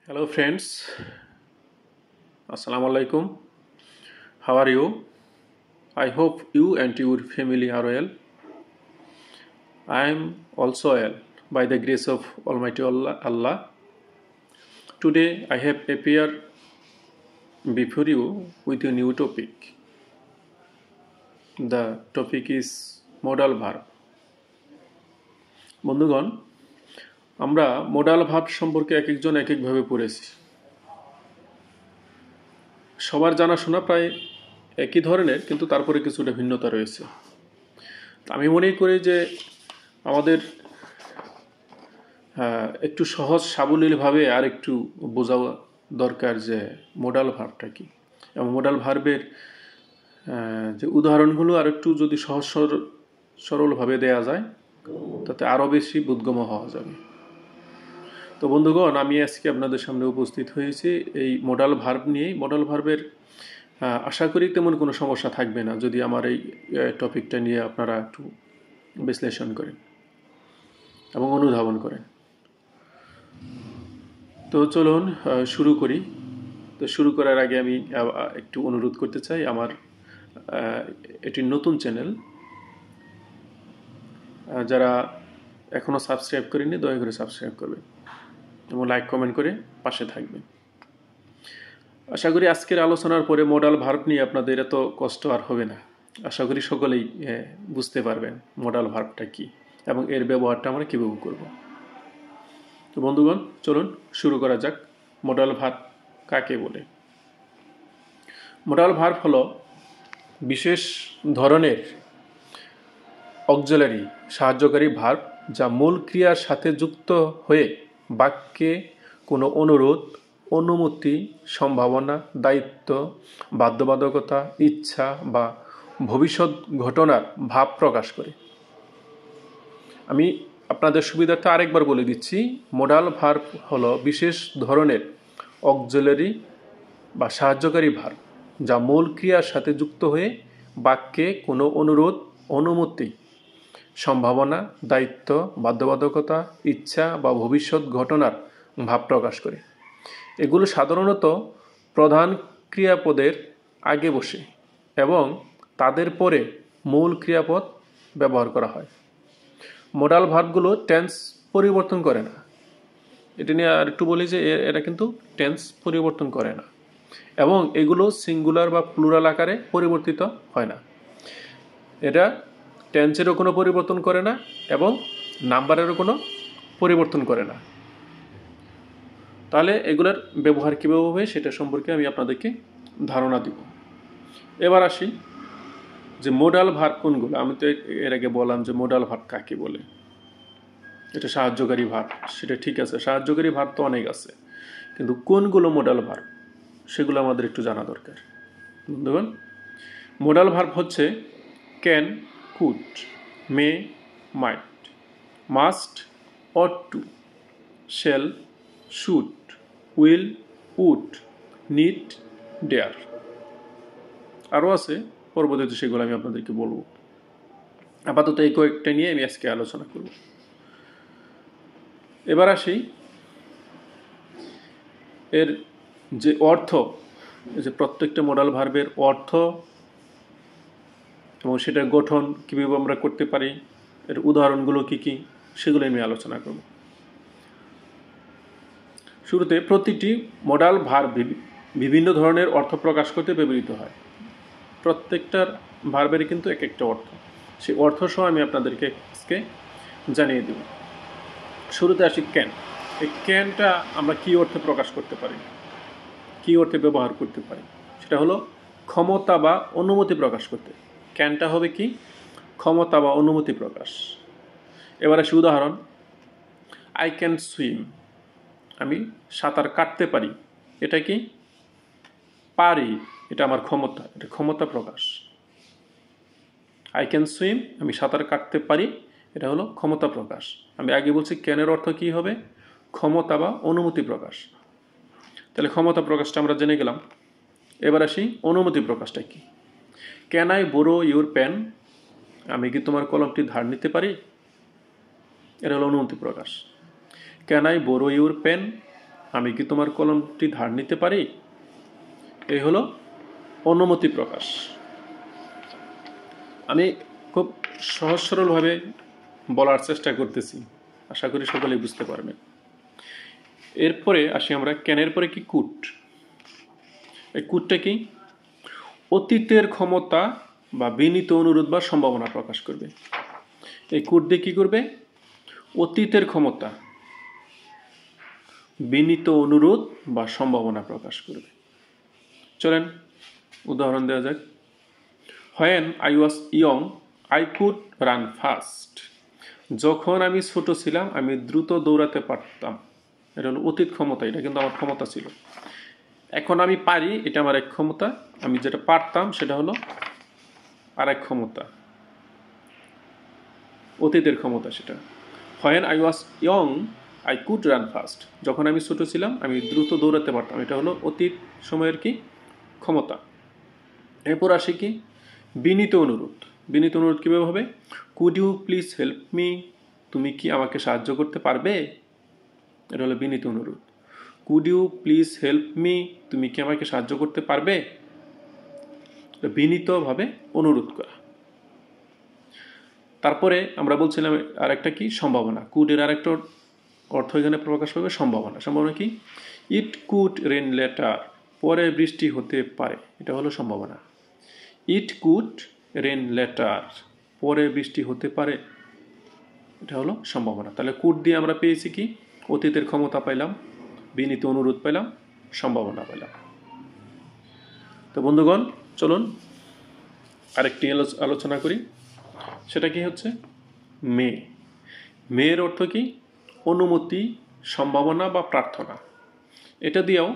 Hello friends, Assalamu alaikum. How are you? I hope you and your family are well. I am also well by the grace of Almighty Allah. Today I have appeared before you with a new topic. The topic is modal verb. বন্ধুগণ, আমরা modal verb সম্পর্কে একজন একভাবে পড়েছি। সবার জানাশোনা প্রায় একই ধরনের, কিন্তু তারপরে কিছুটা ভিন্নতা রয়েছে। আমি মনে করি যে আমাদের একটু সহজ সাবলীলভাবে আর একটু বোঝা দরকার যে মোডাল ভার্বটা কি, এবং মোডাল ভার্বের যে উদাহরণগুলো আর একটু যদি সহজ সরলভাবে দেয়া যায় তাতে আরও বেশি বোধগম্য হওয়া যাবে। তো বন্ধুগণ, আমি আজকে আপনাদের সামনে উপস্থিত হয়েছি এই মোডাল ভার্ব নিয়েই। মোডাল ভার্বের আশা করি তেমন কোনো সমস্যা থাকবে না যদি আমার এই টপিকটা নিয়ে আপনারা একটু বিশ্লেষণ করেন এবং অনুধাবন করেন। তো চলুন শুরু করি। তো শুরু করার আগে আমি একটু অনুরোধ করতে চাই, আমার এটি নতুন চ্যানেল, যারা এখনও সাবস্ক্রাইব করেনি দয়া করে সাবস্ক্রাইব করবেন এবং লাইক কমেন্ট করে পাশে থাকবেন। আশা করি আজকের আলোচনার পরে মোডাল ভার্ব নিয়ে আপনাদের এত কষ্ট আর হবে না। আশা করি সকলেই বুঝতে পারবেন মোডাল ভার্বটা কি এবং এর ব্যবহারটা আমরা কীভাবে করব। তো বন্ধুগণ, চলুন শুরু করা যাক। মোডাল ভার্ব কাকে বলে? মোডাল ভার্ব হলো বিশেষ ধরনের অক্সিলারি সাহায্যকারী ভার্ব যা মূল ক্রিয়ার সাথে যুক্ত হয়ে বাক্যে কোনো অনুরোধ, অনুমতি, সম্ভাবনা, দায়িত্ব, বাধ্যবাধকতা, ইচ্ছা বা ভবিষ্যৎ ঘটনার ভাব প্রকাশ করে। আমি আপনাদের সুবিধার্থে আরেকবার বলে দিচ্ছি, মোডাল ভার্ব হলো বিশেষ ধরনের অক্সিলারি বা সাহায্যকারী ভার্ব যা মূল ক্রিয়ার সাথে যুক্ত হয়ে বাক্যে কোনো অনুরোধ, অনুমতি, সম্ভাবনা, দায়িত্ব, বাধ্যবাধকতা, ইচ্ছা বা ভবিষ্যৎ ঘটনার ভাব প্রকাশ করে। এগুলো সাধারণত প্রধান ক্রিয়াপদের আগে বসে এবং তাদের পরে মূল ক্রিয়াপদ ব্যবহার করা হয়। মোডাল ভার্বগুলো টেন্স পরিবর্তন করে না। এটা নিয়ে আর একটু বলি যে এরা কিন্তু টেন্স পরিবর্তন করে না এবং এগুলো সিঙ্গুলার বা প্লুরাল আকারে পরিবর্তিত হয় না। এটা টেন্সেরও কোনো পরিবর্তন করে না এবং নাম্বারেরও কোনো পরিবর্তন করে না। তাহলে এগুলোর ব্যবহার কীভাবে হবে সেটা সম্পর্কে আমি আপনাদেরকে ধারণা দিব। এবার আসি যে মোডাল ভার্ব কোনগুলো। আমি তো এর আগে বললাম যে মোডাল ভার্ব কাকে বলে। এটা সাহায্যকারী ভার্ব, সেটা ঠিক আছে, সাহায্যকারী ভার্ব তো অনেক আছে, কিন্তু কোনগুলো মোডাল ভার্ব সেগুলো আমাদের একটু জানা দরকার। বন্ধুগণ, মোডাল ভার্ব হচ্ছে can, could, may, might, must, ought to, shall, should, will, would, need, dare. আরও আছে, পরবর্তীতে সেগুলো আমি আপনাদেরকে বলবো। আপাতত এই কয়েকটা নিয়ে আমি আজকে আলোচনা করব। এবার আসি এর যে অর্থ, যে প্রত্যেকটা মোডাল ভার্বের অর্থ এবং সেটার গঠন কীভাবে আমরা করতে পারি, এর উদাহরণগুলো কী কী, সেগুলো আমি আলোচনা করব। শুরুতে প্রতিটি মোডাল ভার্ব বিভিন্ন ধরনের অর্থ প্রকাশ করতে ব্যবহৃত হয়। প্রত্যেকটার ভার্বেরই কিন্তু এক একটা অর্থ, সেই অর্থ সহ আমি আপনাদেরকে আজকে জানিয়ে দেব। শুরুতে আসি ক্যান। এই ক্যানটা আমরা কী অর্থে প্রকাশ করতে পারি, কী অর্থে ব্যবহার করতে পারি? সেটা হলো ক্ষমতা বা অনুমতি প্রকাশ করতে। ক্যানটা হবে কি? ক্ষমতা বা অনুমতি প্রকাশ। এবার আসি উদাহরণ। আই ক্যান সুইম, আমি সাঁতার কাটতে পারি। এটা কি? পারি, এটা আমার ক্ষমতা, এটা ক্ষমতা প্রকাশ। আই ক্যান সুইম, আমি সাঁতার কাটতে পারি, এটা হলো ক্ষমতা প্রকাশ। আমি আগে বলছি ক্যানের অর্থ কী হবে? ক্ষমতা বা অনুমতি প্রকাশ। তাহলে ক্ষমতা প্রকাশটা আমরা জেনে গেলাম। এবার আসি অনুমতি প্রকাশটা কি। Can I borrow your pen, আমি কি তোমার কলমটি ধার নিতে পারি? এটা হলো অনুমতি প্রকাশ। Can I borrow your pen, আমি কি তোমার কলমটি ধার নিতে পারি? এই হলো অনুমতি প্রকাশ। আমি খুব সহজ সরলভাবে বলার চেষ্টা করতেছি, আশা করি সকলেই বুঝতে পারবেন। এরপরে আসি আমরা ক্যানের পরে কি কুড। এই কুডটা কি? অতীতের ক্ষমতা বা বিনীত অনুরোধ বা সম্ভাবনা প্রকাশ করবে। এই কুড দিয়ে কি করবে? অতীতের ক্ষমতা, বিনীত অনুরোধ বা সম্ভাবনা প্রকাশ করবে। চলেন উদাহরণ দেওয়া যাক। When I was young, I could run fast. যখন আমি ছোট ছিলাম আমি দ্রুত দৌড়াতে পারতাম। এটা হলো অতীত ক্ষমতা, এটা কিন্তু আমার ক্ষমতা ছিল। এখন আমি পারি, এটা আমার এক ক্ষমতা। আমি যেটা পারতাম সেটা হলো আর এক ক্ষমতা, অতীতের ক্ষমতা সেটা। When I was young, I could run fast. যখন আমি ছোট ছিলাম আমি দ্রুত দৌড়াতে পারতাম, এটা হলো অতীত সময়ের কি ক্ষমতা। এরপর আসে কি বিনীত অনুরোধ। বিনীত অনুরোধ কীভাবে হবে? Could you please help me? তুমি কি আমাকে সাহায্য করতে পারবে? এটা হলো বিনীত অনুরোধ। Could you please help me? তুমি কি আমাকে সাহায্য করতে পারবে? বিনীতভাবে অনুরোধ করা। তারপরে আমরা বলছিলাম আরেকটা কি সম্ভাবনা। কুডের আরেকটা অর্থ এখানে প্রকাশ পাবে সম্ভাবনা। সম্ভাবনা কি? ইট কুড রেন লেটার, পরে বৃষ্টি হতে পারে, এটা হলো সম্ভাবনা। ইট কুড রেন লেটার, পরে বৃষ্টি হতে পারে, এটা হলো সম্ভাবনা। তাহলে কুড দিয়ে আমরা পেয়েছি কি? অতীতের ক্ষমতা পাইলাম, বিনীত অনুরোধ পেলাম, সম্ভাবনা পেলাম। তো বন্ধুগণ চলুন আরেকটি আলোচনা করি। সেটা কি হচ্ছে মে। মেয়ের অর্থ কি? অনুমতি, সম্ভাবনা বা প্রার্থনা। এটা দিয়েও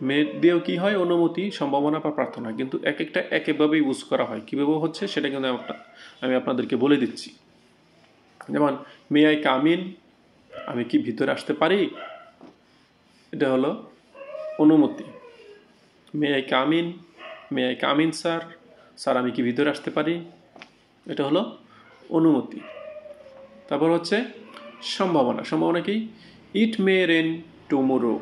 মে দিয়েও কি হয়? অনুমতি, সম্ভাবনা বা প্রার্থনা। কিন্তু এক একটা এক একভাবে ইউজ করা হয়। কীভাবে হচ্ছে সেটা কিন্তু আমি আপনাদেরকে বলে দিচ্ছি। যেমন মে আই কাম ইন, আমি কি ভিতরে আসতে পারি? এটা হলো অনুমতি। May I come in, may I come in sir, sir আমি কি ভিতরে আসতে পারি? এটা হলো অনুমতি। তারপর হচ্ছে সম্ভাবনা। সম্ভাবনা কি? ইট মে রেন টুমোরো,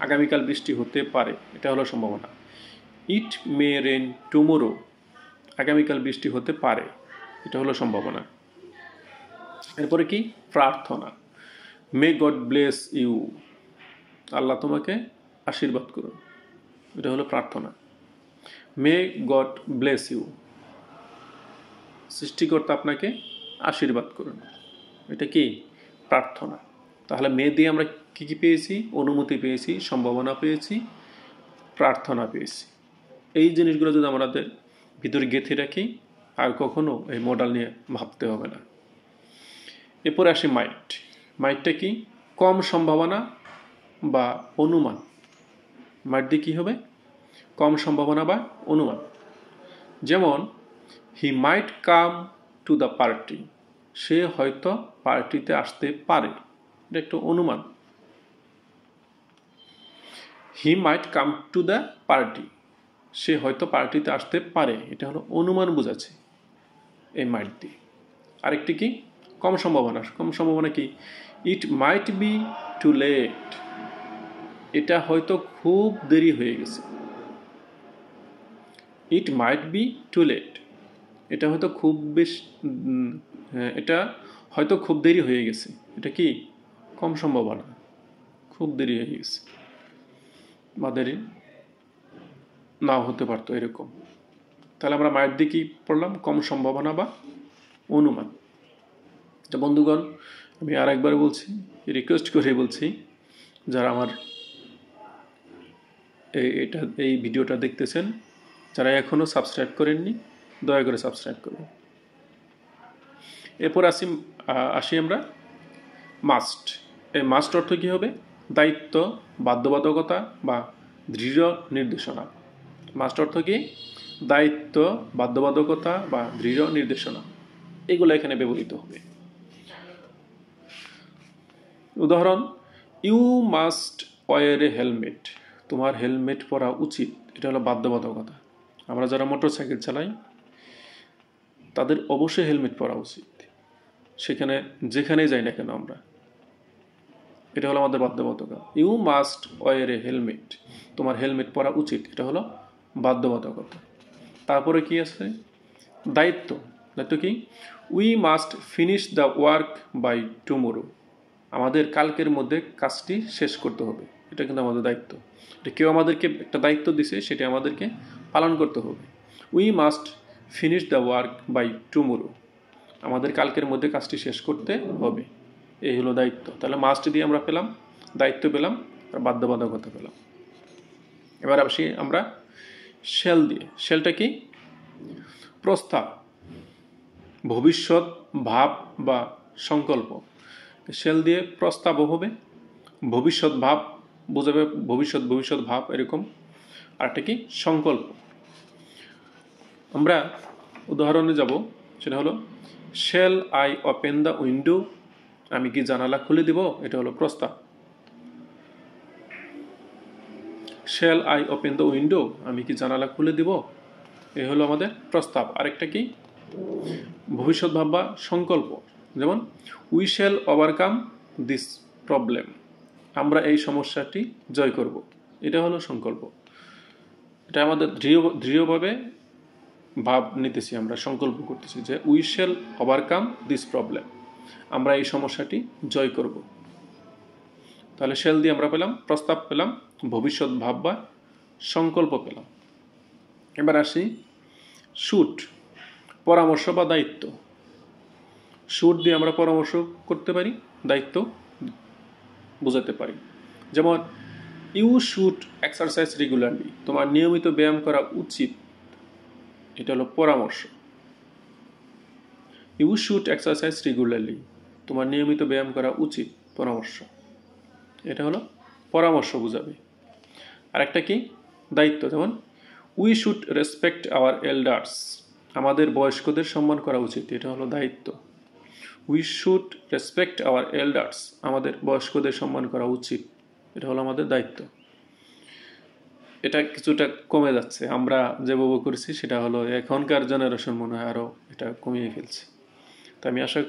আগামীকাল বৃষ্টি হতে পারে, এটা হলো সম্ভাবনা। ইট মে রেন টুমোরো, আগামীকাল বৃষ্টি হতে পারে, এটা হলো সম্ভাবনা। এরপরে কি? প্রার্থনা। মে গড ব্লেস ইউ, আল্লাহ তোমাকে আশীর্বাদ করুন, এটা হলো প্রার্থনা। মে গড ব্লেস ইউ, সৃষ্টিকর্তা আপনাকে আশীর্বাদ করুন, এটা কি? প্রার্থনা। তাহলে মে দিয়ে আমরা কি কি পেয়েছি? অনুমতি পেয়েছি, সম্ভাবনা পেয়েছি, প্রার্থনা পেয়েছি। এই জিনিসগুলো যদি আমাদের ভিতরে গেঁথে রাখি আর কখনো এই মডেল নিয়ে ভাবতে হবে না। এরপরে আসি মাইট। মাইটটা কি? কম সম্ভাবনা বা অনুমান। মাইট দিয়ে কী হবে? কম সম্ভাবনা বা অনুমান। যেমন হি মাইট কাম টু দ্য পার্টি, সে হয়তো পার্টিতে আসতে পারে, এটা একটা অনুমান। হি মাইট কাম টু দ্য পার্টি, সে হয়তো পার্টিতে আসতে পারে, এটা হলো অনুমান বোঝাচ্ছে এই মাইট দিয়ে। আরেকটি কি? কম সম্ভাবনা। কম সম্ভাবনা কি? ইট মাইট বি টু লেট, এটা হয়তো খুব দেরি হয়ে গেছে। ইট মাইট বি টু লেট, এটা হয়তো খুব এটা হয়তো খুব দেরি হয়ে গেছে, এটা কি? কম সম্ভাবনা, খুব দেরি হয়ে গেছে বা দেরি নাও হতে পারতো, এরকম। তাহলে আমরা মাইট দিয়ে কি পড়লাম? কম সম্ভাবনা বা অনুমান। তো বন্ধুগণ আমি আর একবার বলছি, রিকোয়েস্ট করে বলছি, যারা আমার এই ভিডিওটা দেখতেছেন, যারা এখনও সাবস্ক্রাইব করেননি দয়া করে সাবস্ক্রাইব করুন। এরপর আসি আমরা মাস্ট। এই মাস্ট অর্থ কী হবে? দায়িত্ব, বাধ্যবাধকতা বা দৃঢ় নির্দেশনা। মাস্ট অর্থ কি? দায়িত্ব, বাধ্যবাধকতা বা দৃঢ় নির্দেশনা, এগুলো এখানে ব্যবহৃত হবে। উদাহরণ, you must wear a helmet, তোমার হেলমেট পরা উচিত, এটা হলো বাধ্যবাধকতা। আমরা যারা মোটরসাইকেল চালাই তাদের অবশ্যই হেলমেট পরা উচিত, সেখানে যেখানেই যাই না কেন আমরা। এটা হলো আমাদের বাধ্যবাধকতা। You must wear a helmet, তোমার হেলমেট পরা উচিত, এটা হলো বাধ্যবাধকতা। তারপরে কি আছে? দায়িত্ব। দায়িত্ব কি? We must finish the work by tomorrow, আমাদের কালকের মধ্যে কাজটি শেষ করতে হবে, এটা কিন্তু আমাদের দায়িত্ব। এটা কেউ আমাদেরকে একটা দায়িত্ব দিছে, সেটা আমাদেরকে পালন করতে হবে। We must finish the work by tomorrow, আমাদের কালকের মধ্যে কাজটি শেষ করতে হবে, এই হলো দায়িত্ব। তাহলে মাস্ট দিয়ে আমরা পেলাম, দায়িত্ব পেলাম, আর বাধ্যবাধকতা পেলাম। এবার আসি আমরা শেল দিয়ে। শেলটা কি? প্রস্তাব, ভবিষ্যৎ, ভাব বা সংকল্প। শেল দিয়ে প্রস্তাবও হবে, ভবিষ্যৎ ভাব বোঝাবে, ভবিষ্যৎ ভাব এরকম, আর একটা কি? সংকল্প। আমরা উদাহরণে যাব, সেটা হলো shell I open the window, আমি কি জানালা খুলে দিব, এটা হলো প্রস্তাব। Shell I open the window, আমি কি জানালা খুলে দিব, এ হলো আমাদের প্রস্তাব। আরেকটা কি? ভবিষ্যৎ ভাব বা সংকল্প, যেমন we shall overcome this problem, আমরা এই সমস্যাটি জয় করব, এটা হলো সংকল্প। এটা আমাদের দৃঢ়ভাবে ভাব নিতেছি, আমরা সংকল্প করতেছি যে we shall overcome this problem, আমরা এই সমস্যাটি জয় করব। তাহলে শ্যাল দিয়ে আমরা পেলাম প্রস্তাব, পেলাম ভবিষ্যৎ ভাব বা সংকল্প পেলাম। এবার আসি শুড, পরামর্শ বা দায়িত্ব। শুড দিয়ে আমরা পরামর্শ করতে পারি, দায়িত্ব বোঝাতে পারি। যেমন ইউ শুড এক্সারসাইজ রেগুলারলি, তোমার নিয়মিত ব্যায়াম করা উচিত, এটা হলো পরামর্শ। ইউ শুড এক্সারসাইজ রেগুলারলি, তোমার নিয়মিত ব্যায়াম করা উচিত, পরামর্শ, এটা হলো পরামর্শ বোঝাবে। আরেকটা কি? দায়িত্ব। যেমন we should respect our elders, আমাদের বয়স্কদের সম্মান করা উচিত, এটা হলো দায়িত্ব। We should respect our elders, আমাদের বয়স্কদের সম্মান করা উচিত, এটা হলো আমাদের দায়িত্ব। এটা কিছুটা কমে যাচ্ছে, আমরা যেভাবে করেছি সেটা হলো এখনকার জেনারেশন মনে হয় আরও এটা কমিয়ে ফেলছে। তো আমি আশা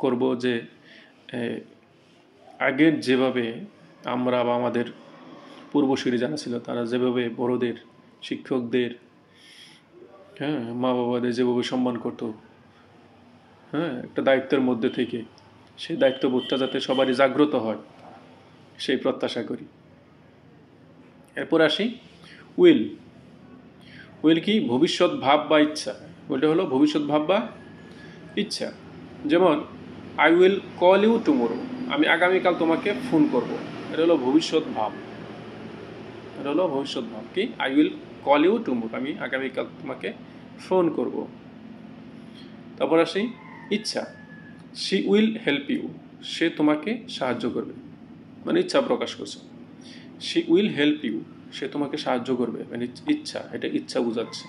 করব যে আগের যেভাবে আমরা বা আমাদের পূর্বসূরি যারা ছিল তারা যেভাবে বড়দের, শিক্ষকদের, হ্যাঁ, মা বাবাদের যেভাবে সম্মান করতো, হ্যাঁ, একটা দায়িত্বের মধ্যে থেকে, সেই দায়িত্ববোধটা যাতে সবারই জাগ্রত হয়, সেই প্রত্যাশা করি। এরপর আসি উইল। উইল কি? ভবিষ্যৎ ভাব বা ইচ্ছা। উইলটা হলো ভবিষ্যৎ ভাব বা ইচ্ছা। যেমন I will call you tomorrow, আমি আগামীকাল তোমাকে ফোন করব, এটা হলো ভবিষ্যৎ ভাব। এটা হলো ভবিষ্যৎ ভাব কি? I will call you tomorrow, আমি আগামীকাল তোমাকে ফোন করব। তারপর আসি ইচ্ছা। শি উইল হেল্প ইউ, সে তোমাকে সাহায্য করবে, মানে ইচ্ছা প্রকাশ করছে। শি উইল হেল্প ইউ, সে তোমাকে সাহায্য করবে, মানে ইচ্ছা, এটা ইচ্ছা বোঝাচ্ছে।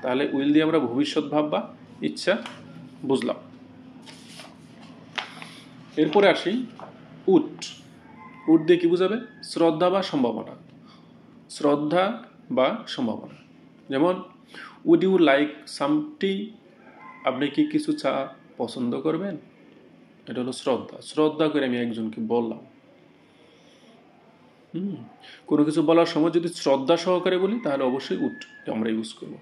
তাহলে উইল দিয়ে আমরা ভবিষ্যৎ ভাব বা ইচ্ছা বুঝলাম। এরপরে আসি উড। উড দিয়ে কি বুঝাবে? শ্রদ্ধা বা সম্ভাবনা। শ্রদ্ধা বা সম্ভাবনা। যেমন উড ইউ লাইক সামটি, আপনি কি কিছু চা পছন্দ করবেন, এটা হলো শ্রদ্ধা। শ্রদ্ধা করে আমি একজনকে বললাম। কোনো কিছু বলার সময় যদি শ্রদ্ধা সহকারে বলি তাহলে অবশ্যই উড আমরা ইউজ করব।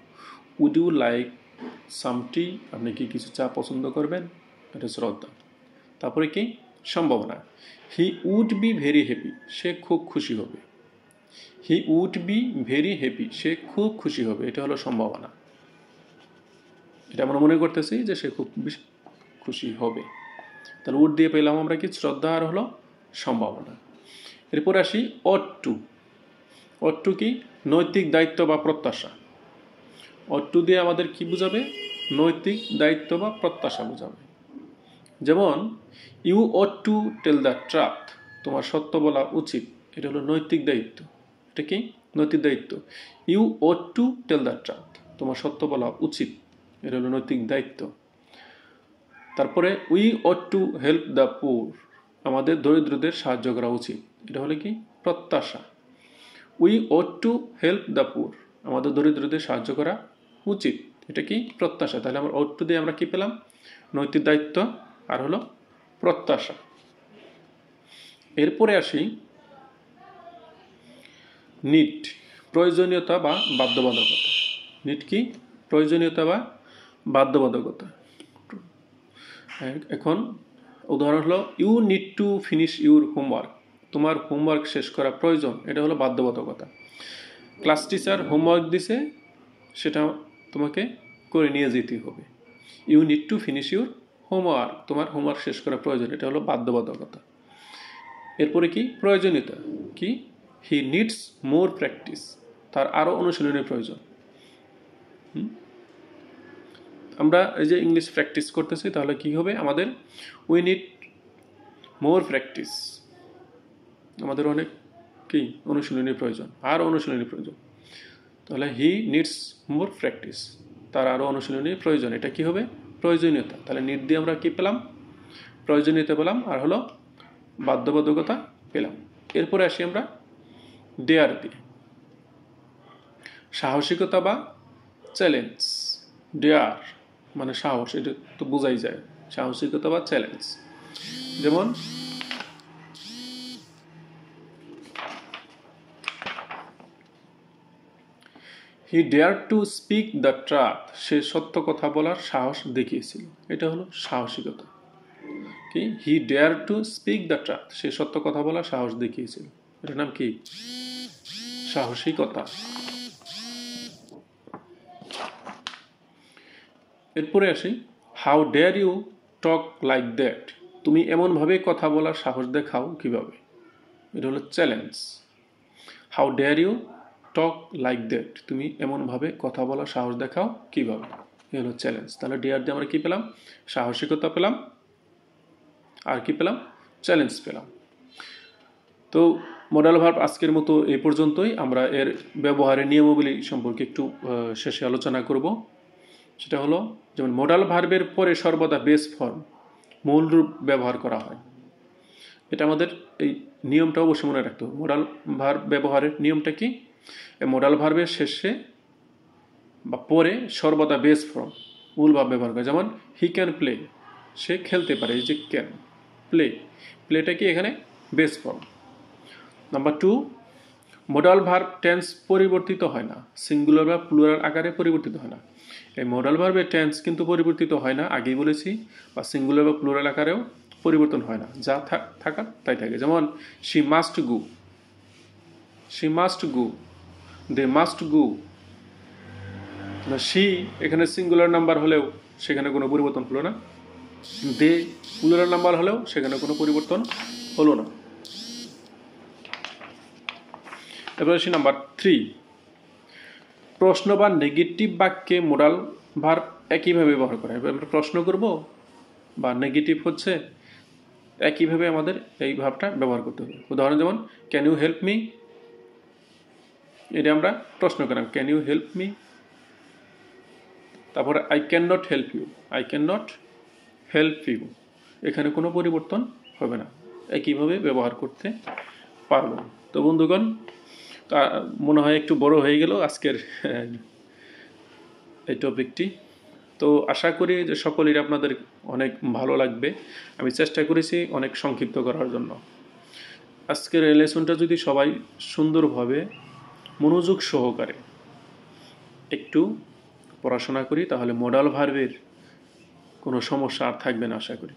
উড ইউ লাইক সামটি, আপনি কি কিছু চা পছন্দ করবেন, এটা শ্রদ্ধা। তারপরে কি? সম্ভাবনা। He would be very happy, সে খুব খুশি হবে। He would be very happy, সে খুব খুশি হবে, এটা হলো সম্ভাবনা। এটা আমরা মনে করতেছি যে সে খুব বেশি খুশি হবে। তাহলে উড দিয়ে পেলাম আমরা কি? শ্রদ্ধা আর হলো সম্ভাবনা। এরপর আসি অট টু। অট টু কি? নৈতিক দায়িত্ব বা প্রত্যাশা। অট টু দিয়ে আমাদের কি বুঝাবে? নৈতিক দায়িত্ব বা প্রত্যাশা বুঝাবে। যেমন you ought to tell the truth, তোমার সত্য বলা উচিত, এটা হলো নৈতিক দায়িত্ব। এটা কি? নৈতিক দায়িত্ব। You ought to tell the truth, তোমার সত্য বলা উচিত, এটা হলো নৈতিক দায়িত্ব। তারপরে we ought to help the poor, আমাদের দরিদ্রদের সাহায্য করা উচিত, এটা হলো কি? প্রত্যাশা। We ought to help the poor, আমাদের দরিদ্রদের সাহায্য করা উচিত, এটা কি? প্রত্যাশা। তাহলে আমরা অট টু দিয়ে আমরা কি পেলাম? নৈতিক দায়িত্ব আর হলো প্রত্যাশা। এরপরে আসি নিড, প্রয়োজনীয়তা বা বাধ্যবাধকতা। নিড কি? প্রয়োজনীয়তা বা বাধ্যবাধকতা। এখন উদাহরণ হলো you need to finish your homework, তোমার হোমওয়ার্ক শেষ করা প্রয়োজন, এটা হলো বাধ্যবাধকতা। ক্লাস টিচার হোমওয়ার্ক দিছে, সেটা তোমাকে করে নিয়ে যেতে হবে। You need to finish your homework, তোমার হোমওয়ার্ক শেষ করা প্রয়োজন, এটা হলো বাধ্যবাধকতা। এরপরে কি? প্রয়োজনীয়তা কি? হি নিডস মোর প্র্যাকটিস, তার আরও অনুশীলনের প্রয়োজন। আমরা এই যে ইংলিশ প্র্যাকটিস করতেছি, তাহলে কি হবে আমাদের? উই নিড মোর প্র্যাকটিস, আমাদের অনেক কি অনুশীলনের প্রয়োজন, আরও অনুশীলনের প্রয়োজন। তাহলে হি নিডস মোর প্র্যাকটিস, তার আরও অনুশীলনের প্রয়োজন, এটা কি হবে? প্রয়োজনীয়তা। তাহলে নিড দিয়ে আমরা কি পেলাম? প্রয়োজনীয়তা পেলাম, আর হলো বাধ্যবাধকতা পেলাম। এরপরে আসি আমরা ডেয়ার দিয়ে, সাহসিকতা বা চ্যালেঞ্জ। ডেয়ার মানে সাহস, এটা তো বোঝাই যায়, সাহসিকতা বা চ্যালেঞ্জ। যেমন হি dare to speak the truth, সে সত্য কথা বলার সাহস দেখিয়েছিল, এটা হলো সাহসিকতা। কি? হি dare to speak the truth, সে সত্য কথা বলার সাহস দেখিয়েছিল, এটার নাম কি? সাহসিকতা। এরপরে আসি how dare you talk like that, তুমি এমনভাবে কথা বলার সাহস দেখাও কিভাবে, এটা হলো challenge. How dare you talk like that, তুমি এমনভাবে কথা বলার সাহস দেখাও কিভাবে, এ হলো চ্যালেঞ্জ। তাহলে ডেয়ার দিয়ে আমরা কি পেলাম? সাহসিকতা পেলাম, আর কি পেলাম? চ্যালেঞ্জ পেলাম। তো মডেল ভার্ব আজকের মতো এই পর্যন্তই। আমরা এর ব্যবহারের নিয়মাবলী সম্পর্কে একটু শেষে আলোচনা করব। সেটা হলো, যেমন মডাল ভার্বের পরে সর্বদা বেস ফর্ম, মূল রূপ ব্যবহার করা হয়। এটা আমাদের এই নিয়মটা অবশ্যই মনে রাখতে হবে। মডাল ভার্ব ব্যবহারের নিয়মটা কি? এই মডাল ভার্বের শেষে বা পরে সর্বদা বেস ফর্ম, মূল ভাব ব্যবহার করে। যেমন হি ক্যান প্লে, সে খেলতে পারে, এই যে ক্যান, প্লে, প্লেটা কি এখানে base form. Number 2, modal verb tense পরিবর্তিত হয় না, সিঙ্গুলার বা প্লুরাল আকারে পরিবর্তিত হয় না। এই মডাল ভার্বের টেন্স কিন্তু পরিবর্তিত হয় না, আগেই বলেছি, বা সিঙ্গুলার বা প্লুরাল আকারেও পরিবর্তন হয় না, যা থাকার তাই থাকে। যেমন she must go, she must go, they must go. She এখানে সিঙ্গুলার নাম্বার হলেও সেখানে কোনো পরিবর্তন হলো না, দে প্লুরাল নাম্বার হলেও সেখানে কোনো পরিবর্তন হলো না। এবার আসি নাম্বার 3, প্রশ্ন বা নেগেটিভ বাক্যে মোডাল ভার্ব একইভাবে ব্যবহার করা হয়। আমরা প্রশ্ন করব বা নেগেটিভ হচ্ছে, একইভাবে আমাদের এই ভাবটা ব্যবহার করতে হবে। উদাহরণ যেমন ক্যান ইউ হেল্প মি, এটা আমরা প্রশ্ন করলাম, ক্যান ইউ হেল্প মি। তারপরে I cannot help you, I cannot help you, এখানে কোনো পরিবর্তন হবে না, একইভাবে ব্যবহার করতে পারব। তো বন্ধুগণ, মনে হয় একটু বড় হয়ে গেল আজকের এই টপিকটি। তো আশা করি যে সকলের আপনাদের অনেক ভালো লাগবে। আমি চেষ্টা করেছি অনেক সংক্ষিপ্ত করার জন্য। আজকের এই লেসনটা যদি সবাই সুন্দরভাবে মনোযোগ সহকারে একটু পড়াশোনা করি, তাহলে মডাল ভার্বের কোনো সমস্যা আর থাকবে না আশা করি।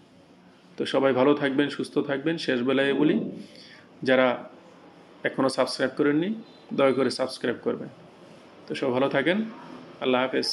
তো সবাই ভালো থাকবেন, সুস্থ থাকবেন। শেষ বেলায় বলি, যারা এখনও সাবস্ক্রাইব করেননি দয়া করে সাবস্ক্রাইব করবেন। তো সব ভালো থাকেন, আল্লাহ হাফেজ।